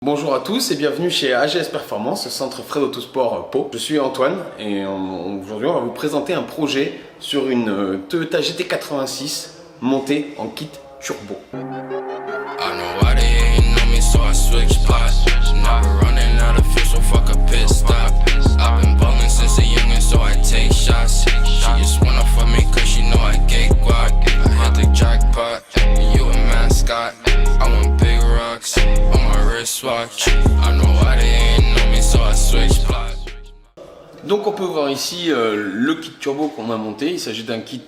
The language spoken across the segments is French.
Bonjour à tous et bienvenue chez AGS Performance, centre Fred Autosport Pau. Je suis Antoine et aujourd'hui on va vous présenter un projet sur une Toyota GT86 montée en kit turbo. Donc on peut voir ici le kit turbo qu'on a monté. Il s'agit d'un kit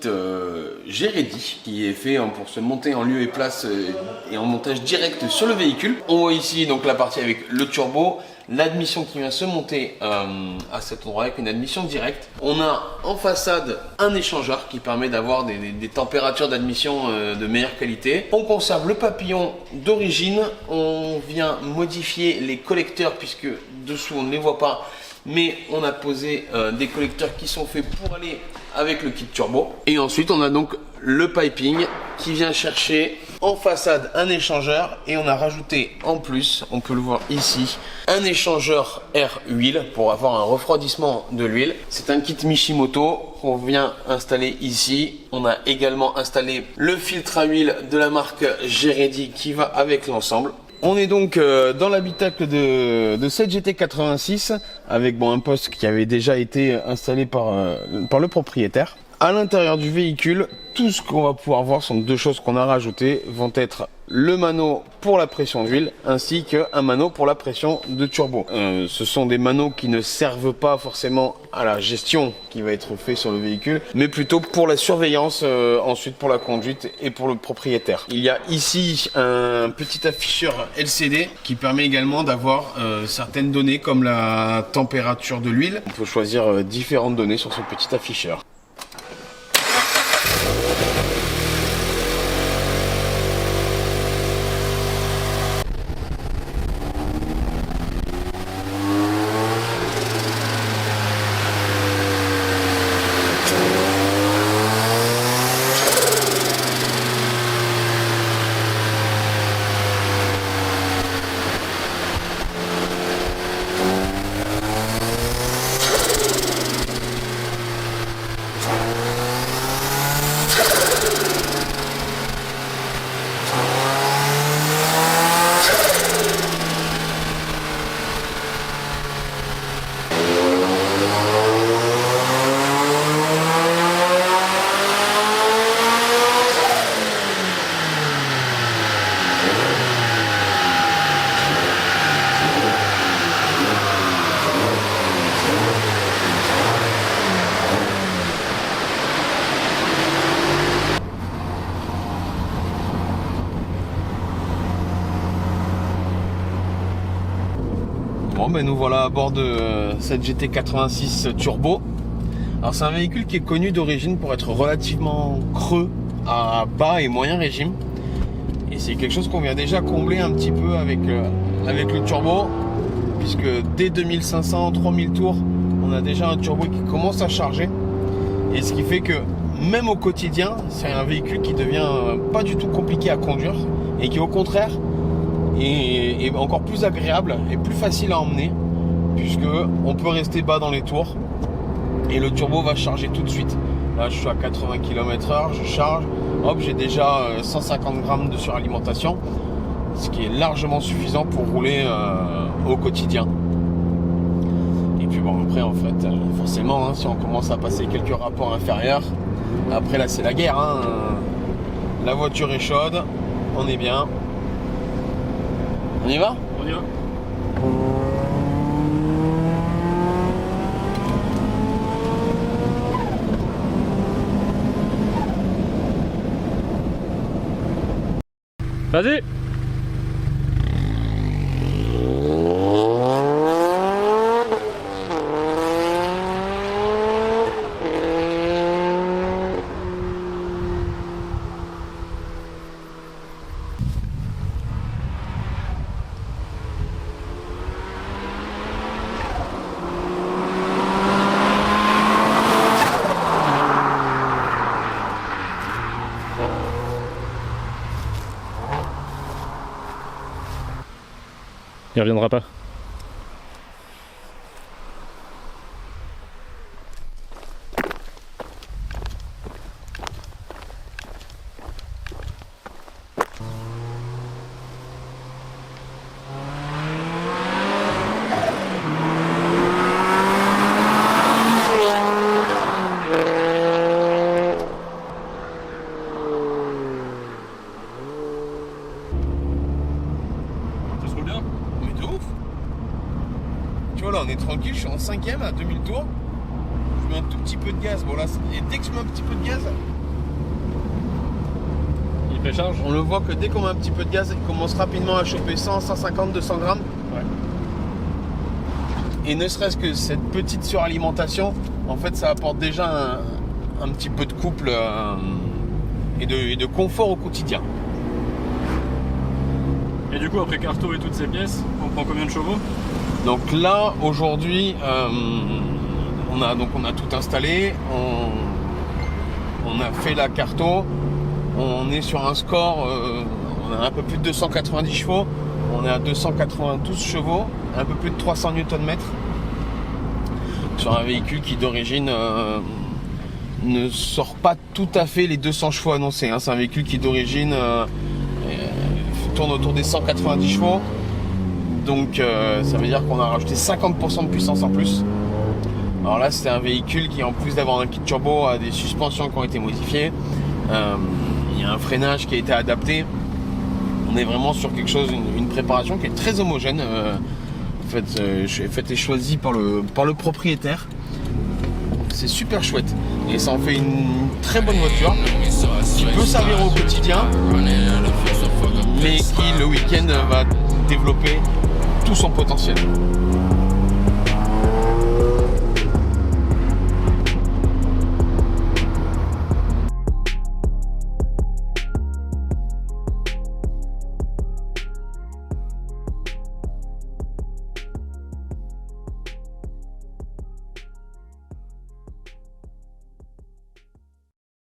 Geredi qui est fait pour se monter en lieu et place et en montage direct sur le véhicule. On voit ici donc la partie avec le turbo, l'admission qui vient se monter à cet endroit avec une admission directe. On a en façade un échangeur qui permet d'avoir des températures d'admission de meilleure qualité. On conserve le papillon d'origine. On vient modifier les collecteurs puisque dessous on ne les voit pas. Mais on a posé des collecteurs qui sont faits pour aller avec le kit turbo. Et ensuite on a donc le piping qui vient chercher en façade un échangeur. Et on a rajouté en plus, on peut le voir ici, un échangeur air huile pour avoir un refroidissement de l'huile. C'est un kit Mishimoto qu'on vient installer ici. On a également installé le filtre à huile de la marque Geredi qui va avec l'ensemble. On est donc dans l'habitacle de cette GT86 avec un poste qui avait déjà été installé par le propriétaire. À l'intérieur du véhicule, tout ce qu'on va pouvoir voir sont deux choses qu'on a rajoutées, vont être le mano pour la pression d'huile ainsi qu'un mano pour la pression de turbo. Ce sont des manos qui ne servent pas forcément à la gestion qui va être fait sur le véhicule, mais plutôt pour la surveillance, ensuite pour la conduite et pour le propriétaire. Il y a ici un petit afficheur LCD qui permet également d'avoir certaines données comme la température de l'huile. On peut choisir différentes données sur ce petit afficheur. Bon ben nous voilà à bord de cette GT86 Turbo. Alors c'est un véhicule qui est connu d'origine pour être relativement creux à bas et moyen régime. Et c'est quelque chose qu'on vient déjà combler un petit peu avec le turbo. Puisque dès 2500-3000 tours, on a déjà un turbo qui commence à charger. Et ce qui fait que même au quotidien, c'est un véhicule qui devient pas du tout compliqué à conduire. Et qui au contraire est encore plus agréable et plus facile à emmener puisque on peut rester bas dans les tours et le turbo va charger tout de suite. Là je suis à 80 km/h, je charge, hop, j'ai déjà 150 grammes de suralimentation, ce qui est largement suffisant pour rouler au quotidien. Et puis bon, après en fait forcément si on commence à passer quelques rapports inférieurs, après là c'est la guerre, la voiture est chaude, on est bien. On y va? On y va. Vas-y. Il reviendra pas. Là on est tranquille, je suis en 5ème à 2000 tours. Je mets un tout petit peu de gaz. Bon là, et dès que je mets un petit peu de gaz, il précharge. On le voit que dès qu'on met un petit peu de gaz, il commence rapidement à choper 100, 150, 200 grammes. Ouais. Et ne serait-ce que cette petite suralimentation, en fait ça apporte déjà un petit peu de couple et de confort au quotidien. Et du coup après carto et toutes ces pièces, on prend combien de chevaux? Donc là aujourd'hui on a tout installé, on a fait la carto, on est sur un score, on a un peu plus de 290 chevaux, on est à 292 chevaux, un peu plus de 300 Nm sur un véhicule qui d'origine ne sort pas tout à fait les 200 chevaux annoncés, hein. C'est un véhicule qui d'origine tourne autour des 190 chevaux. Donc ça veut dire qu'on a rajouté 50% de puissance en plus. Alors là c'est un véhicule qui en plus d'avoir un kit turbo a des suspensions qui ont été modifiées. Il y a un freinage qui a été adapté. On est vraiment sur quelque chose, une préparation qui est très homogène. En fait, faite et choisie par le propriétaire. C'est super chouette. Et ça en fait une très bonne voiture qui peut servir au quotidien, mais qui le week-end va développer tout son potentiel.